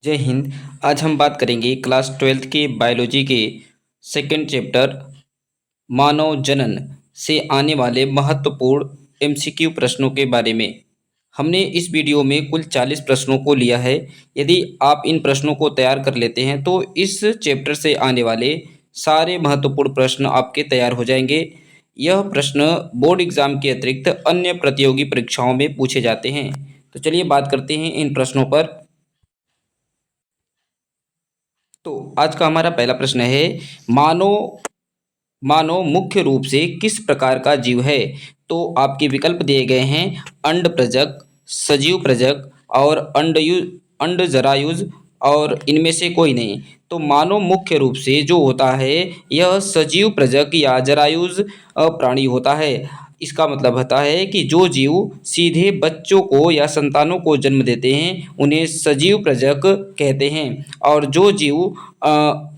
जय हिंद। आज हम बात करेंगे क्लास 12th के बायोलॉजी के सेकंड चैप्टर मानव जनन से आने वाले महत्वपूर्ण एमसीक्यू प्रश्नों के बारे में। हमने इस वीडियो में कुल 40 प्रश्नों को लिया है। यदि आप इन प्रश्नों को तैयार कर लेते हैं तो इस चैप्टर से आने वाले सारे महत्वपूर्ण प्रश्न आपके तैयार हो जाएंगे। यह प्रश्न बोर्ड एग्जाम के अतिरिक्त अन्य प्रतियोगी परीक्षाओं में पूछे जाते हैं। तो चलिए बात करते हैं इन प्रश्नों पर। तो आज का हमारा पहला प्रश्न है, मानव मानव मुख्य रूप से किस प्रकार का जीव है। तो आपके विकल्प दिए गए हैं, अंड प्रजक, सजीव प्रजक और अंड जरायुज और इनमें से कोई नहीं। तो मानव मुख्य रूप से जो होता है यह सजीव प्रजक या जरायुज प्राणी होता है। इसका मतलब होता है कि जो जीव सीधे बच्चों को या संतानों को जन्म देते हैं उन्हें सजीव प्रजक कहते हैं, और जो जीव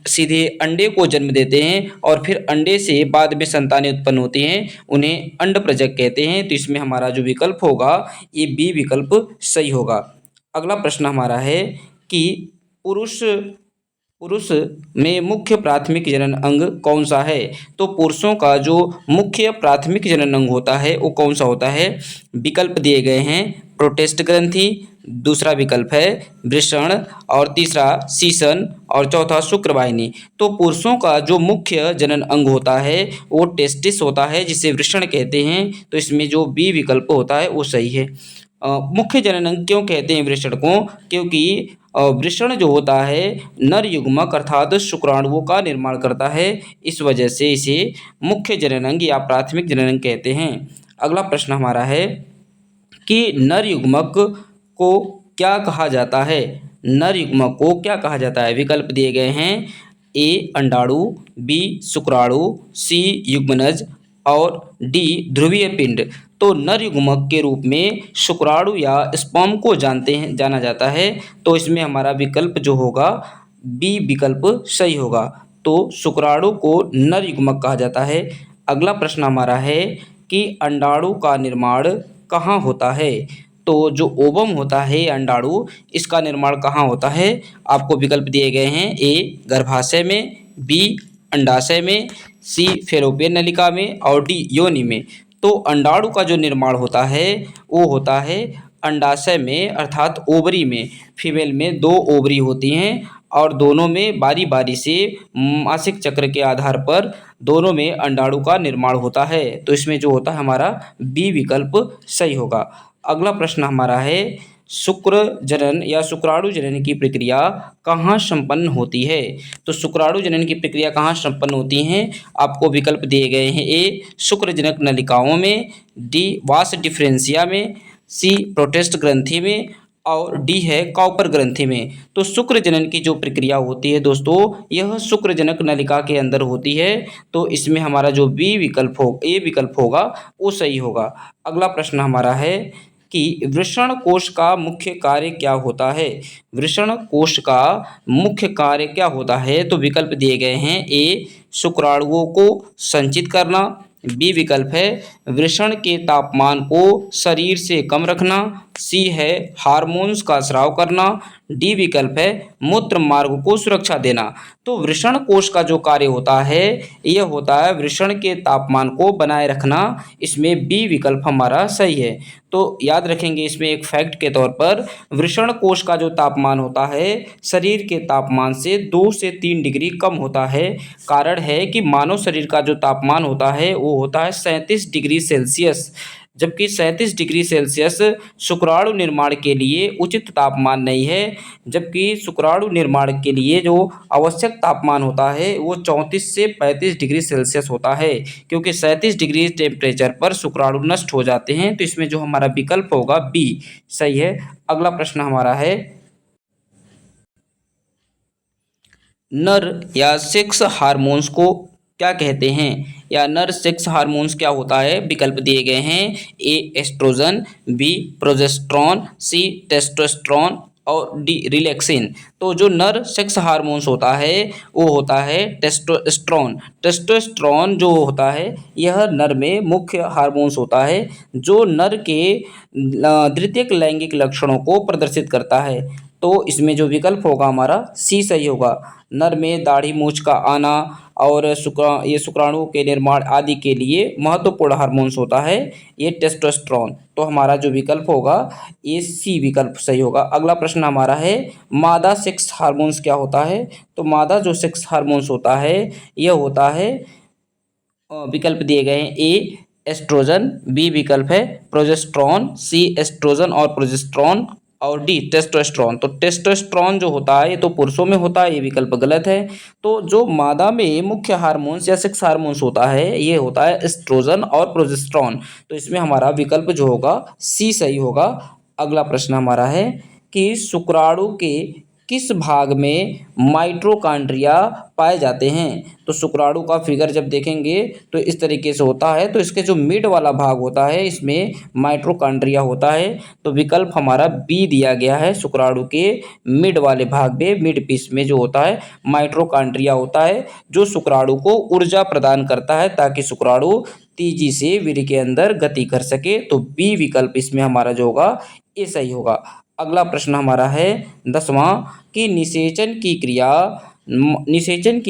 सीधे अंडे को जन्म देते हैं और फिर अंडे से बाद में संतानें उत्पन्न होती हैं उन्हें अंड प्रजक कहते हैं। तो इसमें हमारा जो विकल्प होगा ये बी विकल्प सही होगा। अगला प्रश्न हमारा है कि पुरुष पुरुष में मुख्य प्राथमिक जनन अंग कौन सा है। तो पुरुषों का जो मुख्य प्राथमिक जनन अंग होता है वो कौन सा होता है। विकल्प दिए गए हैं, प्रोटेस्ट ग्रंथि, दूसरा विकल्प है वृषण, और तीसरा सीसन, और चौथा शुक्रवाहिनी। तो पुरुषों का जो मुख्य जनन अंग होता है वो टेस्टिस होता है जिसे वृषण कहते हैं। तो इसमें जो बी विकल्प होता है वो सही है। मुख्य जनन अंग क्यों कहते हैं वृषण को, क्योंकि वृषण जो होता है नर युग्मक अर्थात शुक्राणुओं का निर्माण करता है, इस वजह से इसे मुख्य जनन अंग या प्राथमिक जनन अंग कहते हैं। अगला प्रश्न हमारा है कि नर युग्मक को क्या कहा जाता है। नर युग्मक को क्या कहा जाता है। विकल्प दिए गए हैं, ए अंडाणु, बी शुक्राणु, सी युग्मनज और डी ध्रुवीय पिंड। तो नर युग्मक के रूप में शुक्राणु या स्पर्म को जाना जाता है। तो इसमें हमारा विकल्प जो होगा बी विकल्प सही होगा। तो शुक्राणु को नर युग्मक कहा जाता है। अगला प्रश्न हमारा है कि अंडाणु का निर्माण कहाँ होता है। तो जो ओवम होता है अंडाणु, इसका निर्माण कहाँ होता है। आपको विकल्प दिए गए हैं, ए गर्भाशय में, बी अंडाशय में, सी फेलोपियन नलिका में और डी योनि में। तो अंडाणु का जो निर्माण होता है वो होता है अंडाशय में अर्थात ओवरी में। फीमेल में 2 ओवरी होती हैं और दोनों में बारी बारी से मासिक चक्र के आधार पर दोनों में अंडाणु का निर्माण होता है। तो इसमें जो होता है हमारा बी विकल्प सही होगा। अगला प्रश्न हमारा है, शुक्र जनन या शुक्राणु जनन की प्रक्रिया कहाँ संपन्न होती है। तो शुक्राणु जनन की प्रक्रिया कहाँ संपन्न होती है। आपको विकल्प दिए गए हैं, ए शुक्रजनक नलिकाओं में, डी वास डिफरेंसिया में, सी प्रोटेस्ट ग्रंथि में और डी है कॉपर ग्रंथि में। तो शुक्र जनन की जो प्रक्रिया होती है दोस्तों यह शुक्रजनक नलिका के अंदर होती है। तो इसमें हमारा जो बी विकल्प हो ए विकल्प होगा वो सही होगा। अगला प्रश्न हमारा है कि वृषण कोश का मुख्य कार्य क्या होता है। वृषण कोश का मुख्य कार्य क्या होता है। तो विकल्प दिए गए हैं, ए शुक्राणुओं को संचित करना, बी विकल्प है वृषण के तापमान को शरीर से कम रखना, सी है हार्मोन्स का स्राव करना, डी विकल्प है मूत्र मार्ग को सुरक्षा देना। तो वृषण कोश का जो कार्य होता है यह होता है वृषण के तापमान को बनाए रखना। इसमें बी विकल्प हमारा सही है। तो याद रखेंगे इसमें एक फैक्ट के तौर पर, वृषण कोश का जो तापमान होता है शरीर के तापमान से 2 से 3 डिग्री कम होता है। कारण है कि मानव शरीर का जो तापमान होता है वो होता है 37 डिग्री सेल्सियस, जबकि 37 डिग्री सेल्सियस शुक्राणु निर्माण के लिए उचित तापमान नहीं है। जबकि शुक्राणु निर्माण के लिए जो आवश्यक तापमान होता है वो 34 से 35 डिग्री सेल्सियस होता है, क्योंकि 37 डिग्री टेम्परेचर पर शुक्राणु नष्ट हो जाते हैं। तो इसमें जो हमारा विकल्प होगा बी सही है। अगला प्रश्न हमारा है, नर या सेक्स हार्मोन्स को क्या कहते हैं, या नर सेक्स हार्मोन्स क्या होता है। विकल्प दिए गए हैं, A oestrogen, B progesterone, C testosterone और डी रिलैक्सिन। तो जो नर सेक्स हार्मोन्स होता है वो होता है टेस्टोस्टेरोन। टेस्टोस्टेरोन जो होता है यह नर में मुख्य हार्मोन्स होता है जो नर के द्वितीयक लैंगिक लक्षणों को प्रदर्शित करता है। तो इसमें जो विकल्प होगा हमारा सी सही होगा। नर में दाढ़ी मूंछ का आना और ये शुक्राणु के निर्माण आदि के लिए महत्वपूर्ण हार्मोन्स होता है ये टेस्टोस्टेरोन। तो हमारा जो विकल्प होगा ये सी विकल्प सही होगा। अगला प्रश्न हमारा है मादा सेक्स हार्मोन्स क्या होता है। तो मादा जो सेक्स हार्मोन्स होता है यह होता है विकल्प दिए गए हैं ए एस्ट्रोजन, बी विकल्प है प्रोजेस्टेरॉन, सी एस्ट्रोजन और प्रोजेस्टेरॉन और डी टेस्टोस्टेरोन। तो टेस्टोस्टेरोन जो होता है ये तो पुरुषों में होता है, ये विकल्प गलत है। तो जो मादा में मुख्य हार्मोन्स या सेक्स हार्मोन्स होता है ये होता है एस्ट्रोजन और प्रोजेस्टेरॉन। तो इसमें हमारा विकल्प जो होगा सी सही होगा। अगला प्रश्न हमारा है कि शुक्राणु के किस भाग में माइटोकॉन्ड्रिया पाए जाते हैं। तो शुक्राणु का फिगर जब देखेंगे तो इस तरीके से होता है। तो इसके जो मिड वाला भाग होता है इसमें माइटोकॉन्ड्रिया होता है। तो विकल्प हमारा बी दिया गया है। शुक्राणु के मिड वाले भाग में मिड पीस में जो होता है माइटोकॉन्ड्रिया होता है जो शुक्राणु को ऊर्जा प्रदान करता है ताकि शुक्राणु तेजी से वीर्य के अंदर गति कर सके। तो बी विकल्प इसमें हमारा जो होगा ये सही होगा। अगला प्रश्न हमारा है 10वां कि निषेचन की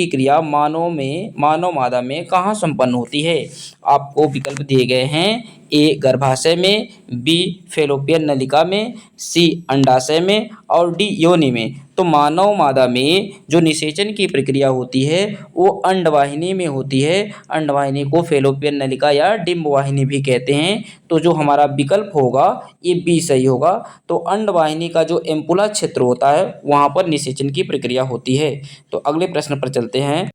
क्रिया मानव मादा में कहाँ संपन्न होती है। आपको विकल्प दिए गए हैं ए गर्भाशय में, बी फैलोपियन नलिका में, सी अंडाशय में और डी योनि में। तो मानव मादा में जो निषेचन की प्रक्रिया होती है वो अंडवाहिनी में होती है। अंडवाहिनी को फैलोपियन नलिका या डिंब वाहिनी भी कहते हैं। तो जो हमारा विकल्प होगा ये बी सही होगा। तो अंडवाहिनी का जो एम्पुला क्षेत्र होता है वहाँ पर निषेचन की प्रक्रिया होती है। तो अगले प्रश्न पर चलते हैं।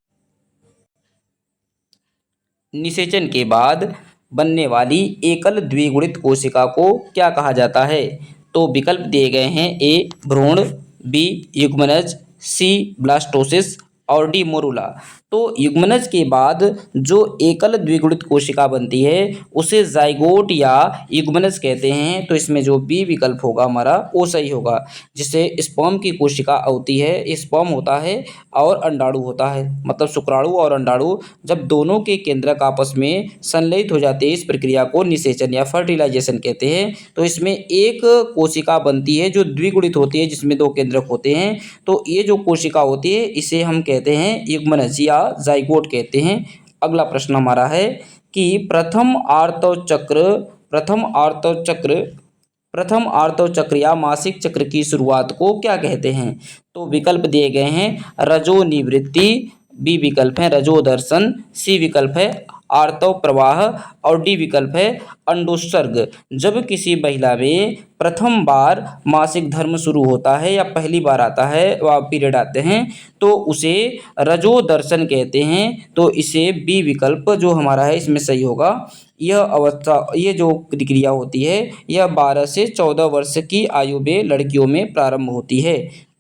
निषेचन के बाद बनने वाली एकल द्विगुणित कोशिका को क्या कहा जाता है। तो विकल्प दिए गए हैं ए भ्रूण, बी युग्मनज, सी ब्लास्टोसिस और डी मोरुला। तो युग्मनज के बाद जो एकल द्विगुणित कोशिका बनती है उसे जाइगोट या युग्मनज कहते हैं। तो इसमें जो बी विकल्प होगा हमारा वो सही होगा। जिससे स्पर्म की कोशिका होती है, स्पर्म होता है और अंडाणु होता है। मतलब शुक्राणु और अंडाणु जब दोनों के केंद्रक आपस में संलयित हो जाते हैं इस प्रक्रिया को निषेचन या फर्टिलाइजेशन कहते हैं। तो इसमें एक कोशिका बनती है जो द्विगुणित होती है जिसमें दो केंद्रक होते हैं। तो ये जो कोशिका होती है इसे हम कहते हैं युग्मनज या जाइगोट कहते हैं। अगला प्रश्न हमारा है कि प्रथम आर्तव चक्र या मासिक चक्र की शुरुआत को क्या कहते हैं। तो विकल्प दिए गए हैं रजोनिवृत्ति, बी विकल्प है रजोदर्शन, सी विकल्प है आर्तव प्रवाह और डी विकल्प है अंडोत्सर्ग। जब किसी महिला में प्रथम बार मासिक धर्म शुरू होता है या पहली बार आता है वह पीरियड आते हैं तो उसे रजोदर्शन कहते हैं। तो इसे बी विकल्प जो हमारा है इसमें सही होगा। ये जो क्रिया होती है यह 12 से 14 वर्ष की आयु में लड़कियों में प्रारंभ होती है।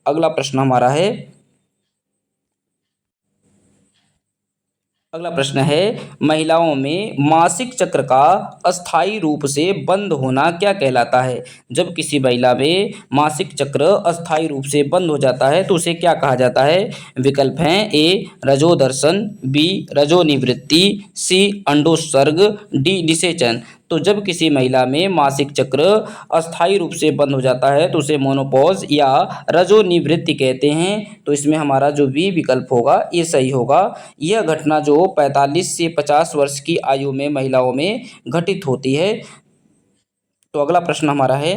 अगला प्रश्न हमारा है महिलाओं में मासिक चक्र का अस्थायी रूप से बंद होना क्या कहलाता है। जब किसी महिला में मासिक चक्र अस्थायी रूप से बंद हो जाता है तो उसे क्या कहा जाता है। विकल्प हैं ए रजोदर्शन, बी रजोनिवृत्ति, सी अंडोत्सर्ग, डी निषेचन। तो जब किसी महिला में मासिक चक्र अस्थायी रूप से बंद हो जाता है तो उसे मोनोपॉज या रजोनिवृत्ति कहते हैं। तो इसमें हमारा जो बी विकल्प होगा ये सही होगा। यह घटना जो 45 से 50 वर्ष की आयु में महिलाओं में घटित होती है। तो अगला प्रश्न हमारा है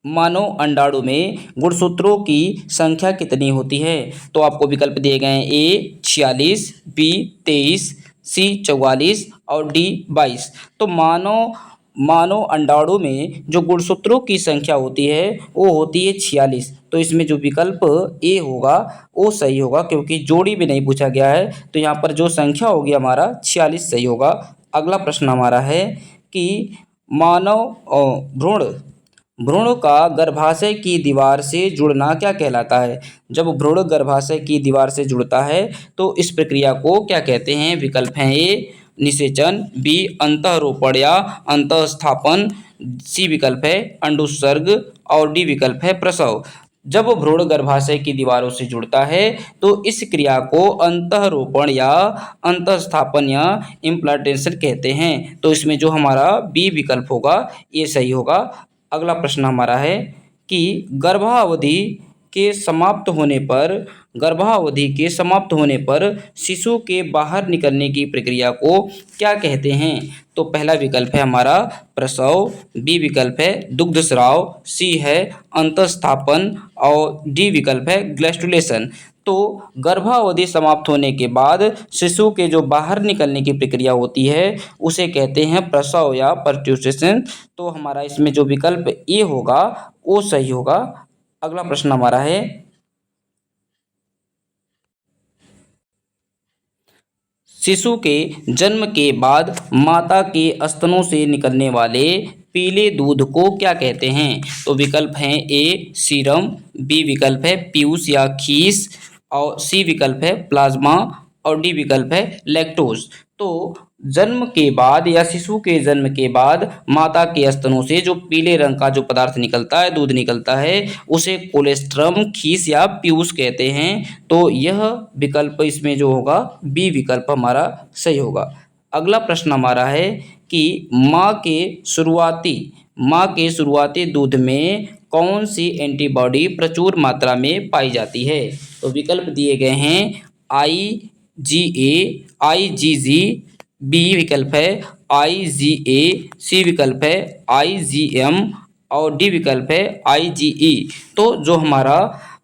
मानव अंडाणु में गुणसूत्रों की संख्या कितनी होती है। तो आपको विकल्प दिए गए हैं ए 46, बी 23, सी 44 और डी 22। तो मानव अंडाणु में जो गुणसूत्रों की संख्या होती है वो होती है 46। तो इसमें जो विकल्प ए होगा वो सही होगा क्योंकि जोड़ी भी नहीं पूछा गया है। तो यहाँ पर जो संख्या होगी हमारा 46 सही होगा। अगला प्रश्न हमारा है कि भ्रूण का गर्भाशय की दीवार से जुड़ना क्या कहलाता है। जब भ्रूण गर्भाशय की दीवार से जुड़ता है तो इस प्रक्रिया को क्या कहते हैं। विकल्प हैं ए निषेचन, बी अंतःरोपण या अंतःस्थापन, सी विकल्प है अंडोत्सर्ग और डी विकल्प है प्रसव। जब भ्रूण गर्भाशय की दीवारों से जुड़ता है तो इस क्रिया को अंतःरोपण या अंतःस्थापन या इम्प्लांटेशन कहते हैं। तो इसमें जो हमारा बी विकल्प होगा ये सही होगा। अगला प्रश्न हमारा है कि गर्भावधि के समाप्त होने पर शिशु के बाहर निकलने की प्रक्रिया को क्या कहते हैं? तो पहला विकल्प है हमारा प्रसव, बी विकल्प है दुग्धस्राव, सी है अंतःस्थापन और डी विकल्प है ग्लैस्टुलेशन। तो गर्भावधि समाप्त होने के बाद शिशु के जो बाहर निकलने की प्रक्रिया होती है उसे कहते हैं प्रसव या पर्ट्यूसेशन। तो हमारा इसमें जो विकल्प ए होगा वो सही होगा। अगला प्रश्न हमारा है शिशु के जन्म के बाद माता के स्तनों से निकलने वाले पीले दूध को क्या कहते हैं? तो विकल्प हैं ए सीरम, बी विकल्प है पीयूष या खीस और सी विकल्प है प्लाज्मा और डी विकल्प है लैक्टोज। तो जन्म के बाद या शिशु के जन्म के बाद माता के स्तनों से जो पीले रंग का जो पदार्थ निकलता है, दूध निकलता है, उसे कोलेस्ट्रम, खीस या पीयूष कहते हैं। तो यह विकल्प इसमें जो होगा बी विकल्प हमारा सही होगा। अगला प्रश्न हमारा है कि माँ के शुरुआती दूध में कौन सी एंटीबॉडी प्रचुर मात्रा में पाई जाती है? तो विकल्प दिए गए हैं IgA, IgG, बी विकल्प है IgA, सी विकल्प है IgM और डी विकल्प है IgE। तो जो हमारा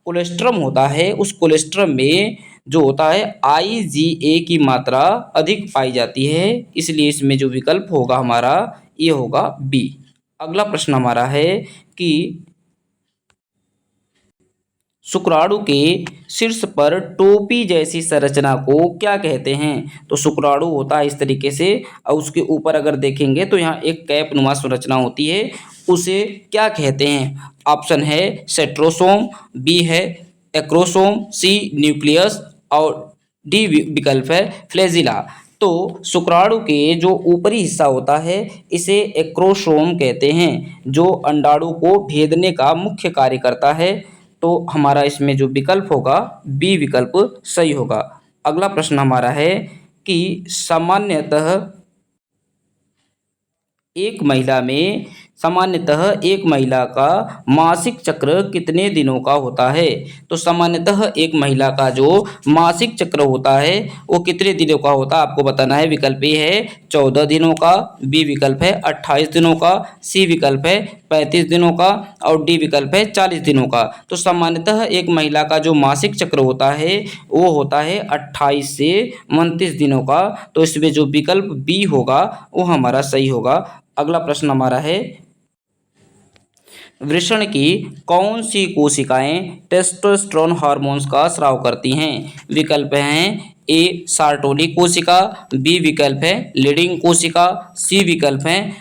कोलेस्ट्रम होता है उस कोलेस्ट्रम में जो होता है IgA की मात्रा अधिक पाई जाती है, इसलिए इसमें जो विकल्प होगा हमारा ये होगा बी। अगला प्रश्न हमारा है कि शुक्राणु के शीर्ष पर टोपी जैसी संरचना को क्या कहते हैं? तो शुक्राणु होता है इस तरीके से और उसके ऊपर अगर देखेंगे तो यहाँ एक कैप नुमा संरचना होती है, उसे क्या कहते हैं? ऑप्शन है सेंट्रोसोम, बी है एक्रोसोम, सी न्यूक्लियस और डी विकल्प है फ्लैजिला। तो शुक्राणु के जो ऊपरी हिस्सा होता है इसे एक्रोसोम कहते हैं, जो अंडाणु को भेदने का मुख्य कार्य करता है। तो हमारा इसमें जो विकल्प होगा बी विकल्प सही होगा। अगला प्रश्न हमारा है कि सामान्यतः एक महिला का मासिक चक्र कितने दिनों का होता है? तो सामान्यतः एक महिला का जो मासिक चक्र होता है वो कितने दिनों का होता है आपको बताना है। विकल्प ए है 14 दिनों का, बी विकल्प है 28 दिनों का, सी विकल्प है 35 दिनों का और डी विकल्प है 40 दिनों का। तो सामान्यतः एक महिला का जो मासिक चक्र होता है वो होता है 28 से 29 दिनों का। तो इसमें जो विकल्प बी होगा वो हमारा सही होगा। अगला प्रश्न हमारा है वृषण की कौन सी कोशिकाएं टेस्टोस्टेरोन हार्मोन्स का स्राव करती हैं? विकल्प हैं ए सार्टोली कोशिका, बी विकल्प है लीडिंग कोशिका, सी विकल्प है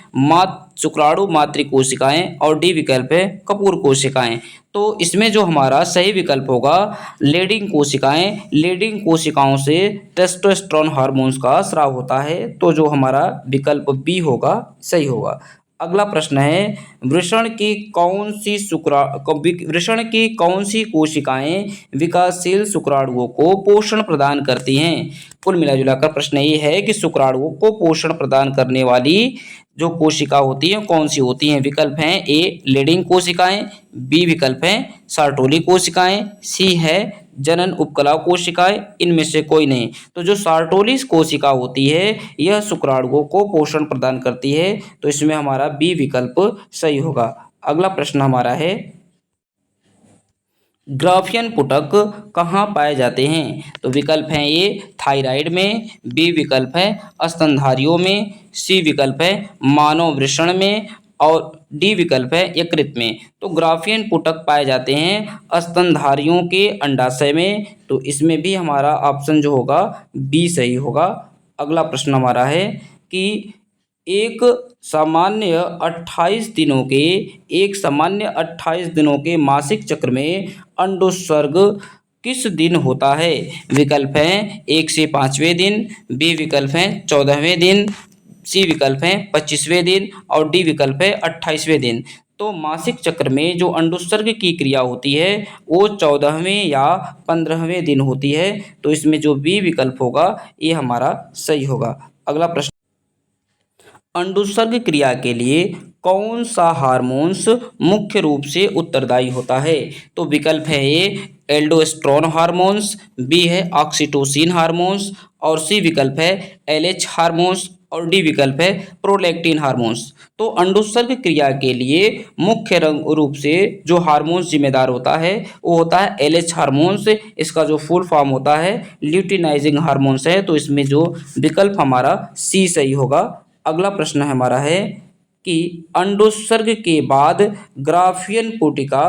शुक्राणु मातृ कोशिकाएं और डी विकल्प है कपूर कोशिकाएं। तो इसमें जो हमारा सही विकल्प होगा लीडिंग कोशिकाएं, लीडिंग कोशिकाओं से टेस्टोस्टेरोन हार्मोन्स का स्राव होता है। तो जो हमारा विकल्प बी होगा सही होगा। अगला प्रश्न है वृषण की कौन सी कोशिकाएं विकासशील शुक्राणुओं को पोषण प्रदान करती हैं? कुल मिलाजुला कर प्रश्न ये है कि शुक्राणुओं को पोषण प्रदान करने वाली जो कोशिका होती हैं कौन सी होती हैं? विकल्प हैं ए लीडिंग कोशिकाएं, बी विकल्प हैं सार्टोली कोशिकाएं, सी है जनन उपकला कोशिकाएं, इनमें से कोई नहीं। तो जो सार्टोली कोशिका होती है यह शुक्राणुओं को पोषण प्रदान करती है। तो इसमें हमारा बी विकल्प सही होगा। अगला प्रश्न हमारा है ग्राफियन पुटक कहाँ पाए जाते हैं? तो विकल्प हैं ए थायराइड में, बी विकल्प है स्तनधारियों में, सी विकल्प है मानव वृषण में और डी विकल्प है यकृत में। तो ग्राफियन पुटक पाए जाते हैं स्तनधारियों के अंडाशय में। तो इसमें भी हमारा ऑप्शन जो होगा बी सही होगा। अगला प्रश्न हमारा है कि एक सामान्य 28 दिनों के मासिक चक्र में अंडोत्सर्ग किस दिन होता है? विकल्प हैं 1 से 5वें दिन, बी विकल्प हैं 14वें दिन, सी विकल्प है 25वें दिन और डी विकल्प है 28वें दिन। तो मासिक चक्र में जो अंडोत्सर्ग की क्रिया होती है वो 14वें या 15वें दिन होती है। तो इसमें जो बी विकल्प होगा ये हमारा सही होगा। अगला प्रश्न अंडोत्सर्ग क्रिया के लिए कौन सा हार्मोन्स मुख्य रूप से उत्तरदायी होता है? तो विकल्प है ए एल्डोस्टेरोन हार्मोन्स, बी है ऑक्सीटोसिन हार्मोन्स और सी विकल्प है एलएच हार्मोन्स और डी विकल्प है प्रोलैक्टिन हार्मोन्स। तो अंडोत्सर्ग क्रिया के लिए मुख्य रूप से जो हार्मोन्स जिम्मेदार होता है वो होता है एलएच हार्मोन्स। इसका जो फुल फॉर्म होता है ल्यूटिनाइजिंग हार्मोन्स है। तो इसमें जो विकल्प हमारा सी सही होगा। अगला प्रश्न हमारा है कि अंडोत्सर्ग के बाद ग्राफियन पुटिका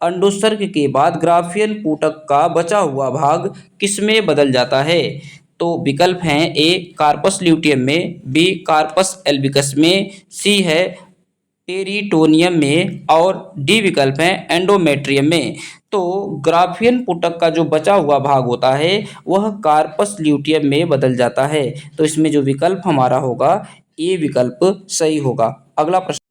अंडोत्सर्ग के बाद ग्राफियन पुटक का बचा हुआ भाग किसमें बदल जाता है? तो विकल्प हैं ए कार्पस ल्यूटियम में, बी कार्पस एल्बिकस में, सी है पेरिटोनियम में और डी विकल्प है एंडोमेट्रियम में। तो ग्राफियन पुटक का जो बचा हुआ भाग होता है वह कार्पस ल्यूटियम में बदल जाता है। तो इसमें जो विकल्प हमारा होगा ए विकल्प सही होगा। अगला प्रश्न,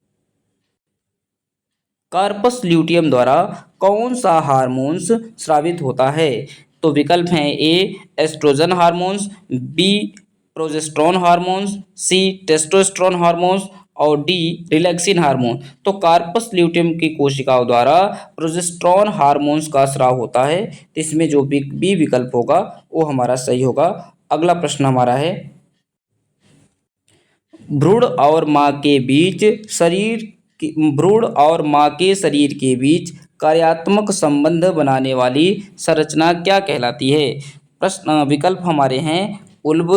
कार्पस ल्यूटियम द्वारा कौन सा हार्मोन्स स्रावित होता है? तो विकल्प हैं A oestrogen hormones, B progesterone hormones, C testosterone hormones और डी रिलैक्सिन हार्मोन। तो कार्पस ल्यूटियम की कोशिकाओं द्वारा प्रोजेस्टेरोन हार्मोन्स का स्राव होता है। तो इसमें जो बी विकल्प होगा वो हमारा सही होगा। अगला प्रश्न हमारा है, भ्रूण और माँ के बीच भ्रूण और माँ के शरीर के बीच कार्यात्मक संबंध बनाने वाली संरचना क्या कहलाती है? प्रश्न विकल्प हमारे हैं उल्ब,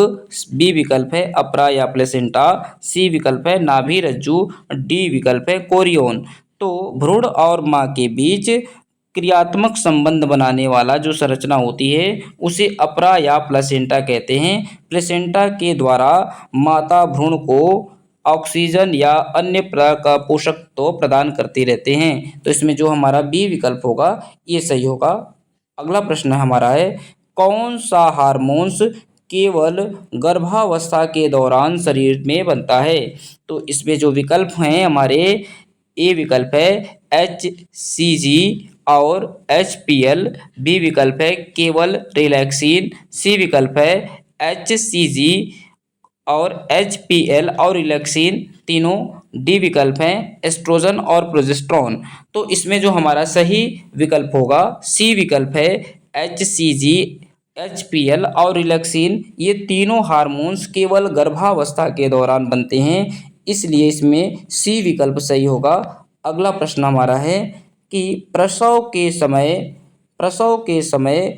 बी विकल्प है अपरा या प्लेसेंटा, सी विकल्प है नाभि रज्जु, डी विकल्प है कोरियोन। तो भ्रूण और माँ के बीच क्रियात्मक संबंध बनाने वाला जो संरचना होती है उसे अपरा या प्लेसेंटा कहते हैं। प्लेसेंटा के द्वारा माता भ्रूण को ऑक्सीजन या अन्य प्रकार का पोषक तो प्रदान करते रहते हैं। तो इसमें जो हमारा बी विकल्प होगा ये सही होगा। अगला प्रश्न हमारा है, कौन सा हार्मोन्स केवल गर्भावस्था के दौरान शरीर में बनता है? तो इसमें जो विकल्प हैं हमारे, ए विकल्प है HCG और HPL, बी विकल्प है केवल रिलैक्सिन, सी विकल्प है HCG और HPL और रिलैक्सिन तीनों, डी विकल्प हैं एस्ट्रोजन और प्रोजेस्टेरोन। तो इसमें जो हमारा सही विकल्प होगा सी विकल्प है HCG, HPL और रिलैक्सिन। ये तीनों हार्मोन्स केवल गर्भावस्था के दौरान बनते हैं, इसलिए इसमें सी विकल्प सही होगा। अगला प्रश्न हमारा है कि प्रसव के समय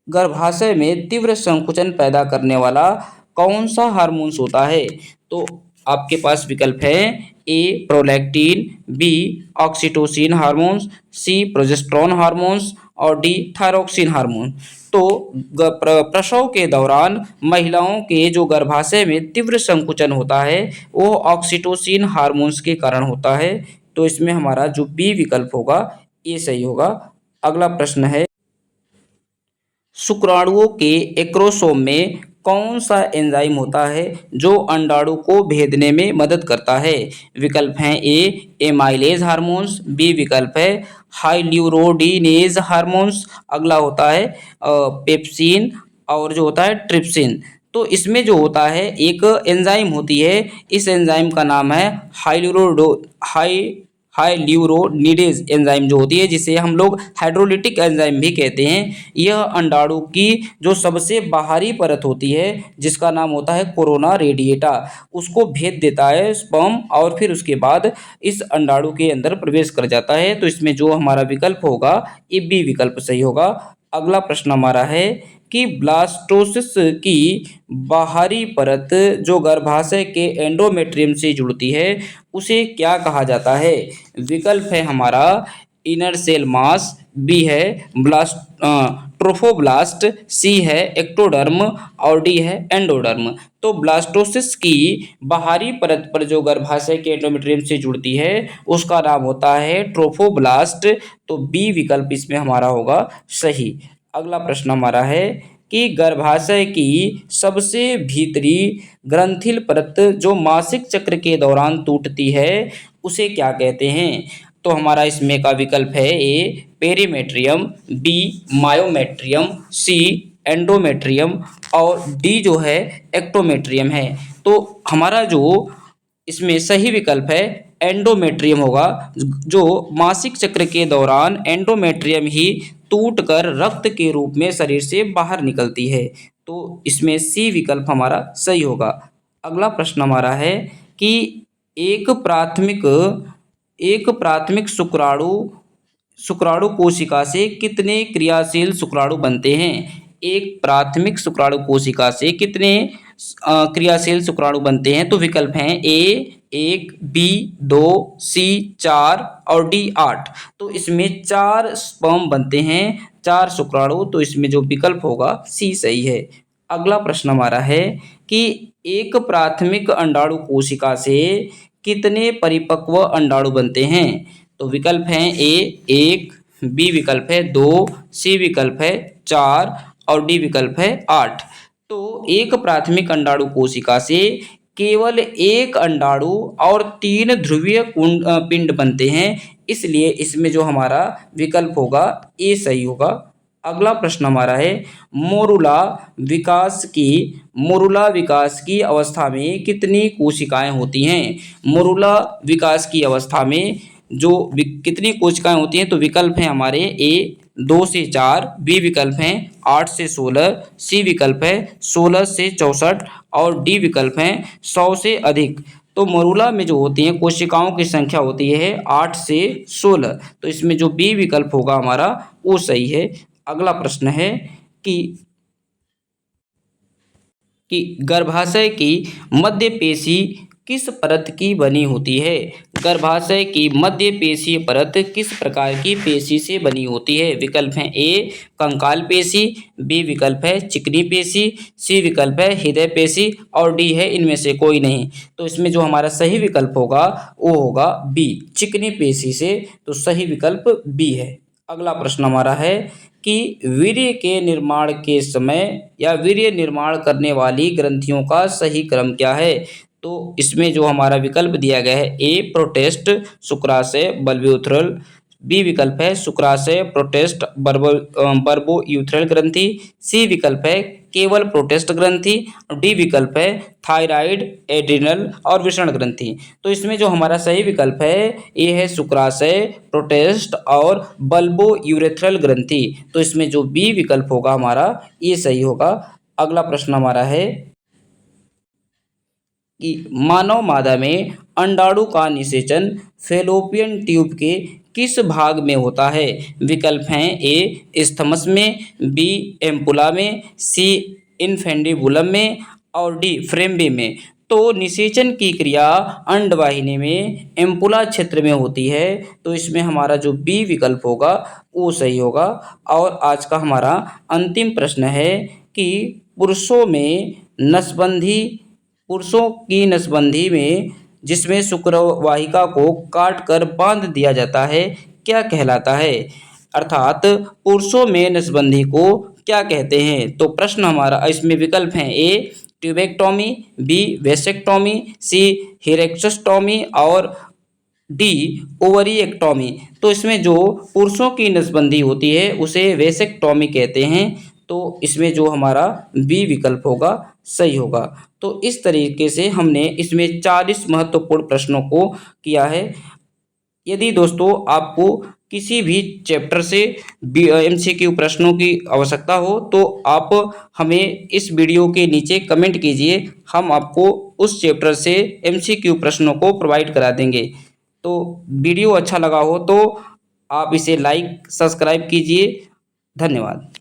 गर्भाशय में तीव्र संकुचन पैदा करने वाला कौन सा हार्मोन्स होता है? तो आपके पास विकल्प है ए प्रोलैक्टिन, बी ऑक्सीटोसिन हार्मोन्स, सी प्रोजेस्टेरोन हार्मोन्स और डी थायरोक्सिन हार्मोन। तो प्रसव के दौरान महिलाओं के जो गर्भाशय में तीव्र संकुचन होता है वो ऑक्सीटोसिन हार्मोन्स के कारण होता है। तो इसमें हमारा जो बी विकल्प होगा ये सही होगा। अगला प्रश्न है, शुक्राणुओं के एक्रोसोम में कौन सा एंजाइम होता है जो अंडाणु को भेदने में मदद करता है? विकल्प हैं ए एमाइलेज हार्मोन्स, बी विकल्प है हाइल्यूरोडिनेज हार्मोन्स, अगला होता है पेप्सिन और जो होता है ट्रिप्सिन। तो इसमें जो होता है एक एंजाइम होती है, इस एंजाइम का नाम है हाइल्यूरोनिडेज एंजाइम जो होती है, जिसे हम लोग हाइड्रोलिटिक एंजाइम भी कहते हैं। यह अंडाणु की जो सबसे बाहरी परत होती है जिसका नाम होता है कोरोना रेडिएटा, उसको भेद देता है स्पर्म और फिर उसके बाद इस अंडाणु के अंदर प्रवेश कर जाता है। तो इसमें जो हमारा विकल्प होगा ये बी विकल्प सही होगा। अगला प्रश्न हमारा है कि ब्लास्टोसिस की बाहरी परत जो गर्भाशय के एंडोमेट्रियम से जुड़ती है उसे क्या कहा जाता है? विकल्प है हमारा इनर सेल मास, बी है ट्रोफोब्लास्ट, सी है एक्टोडर्म और डी है एंडोडर्म। तो ब्लास्टोसिस की बाहरी परत पर जो गर्भाशय के एंडोमेट्रियम से जुड़ती है उसका नाम होता है ट्रोफोब्लास्ट। तो बी विकल्प इसमें हमारा होगा सही। अगला प्रश्न हमारा है कि गर्भाशय की सबसे भीतरी ग्रंथिल परत जो मासिक चक्र के दौरान टूटती है उसे क्या कहते हैं? तो हमारा इसमें का विकल्प है ए पेरीमेट्रियम, बी मायोमेट्रियम, सी एंडोमेट्रियम और डी जो है एक्टोमेट्रियम है। तो हमारा जो इसमें सही विकल्प है एंडोमेट्रियम होगा। जो मासिक चक्र के दौरान एंडोमेट्रियम ही टूटकर रक्त के रूप में शरीर से बाहर निकलती है। तो इसमें सी विकल्प हमारा सही होगा। अगला प्रश्न हमारा है कि एक प्राथमिक एक प्राथमिक शुक्राणु शुक्राणु कोशिका से कितने क्रियाशील शुक्राणु बनते हैं? एक प्राथमिक शुक्राणु कोशिका से कितने क्रियाशील शुक्राणु बनते हैं? तो विकल्प हैं ए 1, बी 2, सी 4 और डी 8। तो इसमें 4 स्पर्म बनते हैं, 4 शुक्राणु। तो इसमें जो विकल्प होगा सी सही है। अगला प्रश्न हमारा है कि एक प्राथमिक अंडाणु कोशिका से कितने परिपक्व अंडाणु बनते हैं? तो विकल्प हैं ए 1, बी विकल्प है 2, सी विकल्प है 4 और डी विकल्प है 8। तो एक प्राथमिक अंडाणु कोशिका से केवल एक अंडाणु और 3 ध्रुवीय पिंड बनते हैं, इसलिए इसमें जो हमारा विकल्प होगा ए सही होगा। अगला प्रश्न हमारा है मोरुला विकास की अवस्था में कितनी कोशिकाएं होती हैं? मोरुला विकास की अवस्था में कितनी कोशिकाएं होती हैं? तो विकल्प हैं हमारे ए 2 से 4, बी विकल्प हैं 8 से 16, सी विकल्प है 16 से 64 और डी विकल्प हैं 100 से अधिक। तो मोरुला में जो होती हैं कोशिकाओं की संख्या होती है 8 से 16। तो इसमें जो बी विकल्प होगा हमारा वो सही है। अगला प्रश्न है कि गर्भाशय की मध्य पेशी किस परत की बनी होती है? गर्भाशय की मध्य पेशीय परत किस प्रकार की पेशी से बनी होती है? विकल्प हैं ए कंकाल पेशी, बी विकल्प है चिकनी पेशी, सी विकल्प है हृदय पेशी और डी है इनमें से कोई नहीं। तो इसमें जो हमारा सही विकल्प होगा वो होगा बी चिकनी पेशी से। तो सही विकल्प बी है। अगला प्रश्न हमारा है कि वीर्य के निर्माण के समय या वीर्य निर्माण करने वाली ग्रंथियों का सही क्रम क्या है? तो इसमें जो हमारा विकल्प दिया गया है ए प्रोटेस्ट शुक्राशय बल्बोयूथ्रल, बी विकल्प है शुक्राशय प्रोटेस्ट बर्बोयूथ्रल ग्रंथि, सी विकल्प है केवल प्रोटेस्ट ग्रंथि, डी विकल्प है थायराइड एड्रिनल और वृषण ग्रंथि। तो इसमें जो हमारा सही विकल्प है ये है शुक्राशय प्रोटेस्ट और बल्बोयूरेथ्रल ग्रंथि। तो इसमें जो बी विकल्प होगा हमारा ये सही होगा। अगला प्रश्न हमारा है कि मानव मादा में अंडाणु का निषेचन फैलोपियन ट्यूब के किस भाग में होता है? विकल्प हैं ए स्थमस में, बी एम्पुला में, सी इनफेंडिबुलम में और डी फ्रेम्बे में। तो निषेचन की क्रिया अंडवाहिनी में एम्पुला क्षेत्र में होती है। तो इसमें हमारा जो बी विकल्प होगा वो सही होगा। और आज का हमारा अंतिम प्रश्न है कि पुरुषों की नसबंदी में जिसमें शुक्रवाहिका को काटकर बांध दिया जाता है क्या कहलाता है? अर्थात पुरुषों में नसबंदी को क्या कहते हैं? तो प्रश्न हमारा इसमें विकल्प हैं ए ट्यूबेक्टोमी, बी वेसेक्टोमी, सी हिरेक्टोस्टोमी और डी ओवरीएक्टोमी। तो इसमें जो पुरुषों की नसबंदी होती है उसे वेसेक्टोमी कहते हैं। तो इसमें जो हमारा बी विकल्प होगा सही होगा। तो इस तरीके से हमने इसमें 40 महत्वपूर्ण प्रश्नों को किया है। यदि दोस्तों आपको किसी भी चैप्टर से MCQ प्रश्नों की आवश्यकता हो तो आप हमें इस वीडियो के नीचे कमेंट कीजिए, हम आपको उस चैप्टर से MCQ प्रश्नों को प्रोवाइड करा देंगे। तो वीडियो अच्छा लगा हो तो आप इसे लाइक सब्सक्राइब कीजिए। धन्यवाद।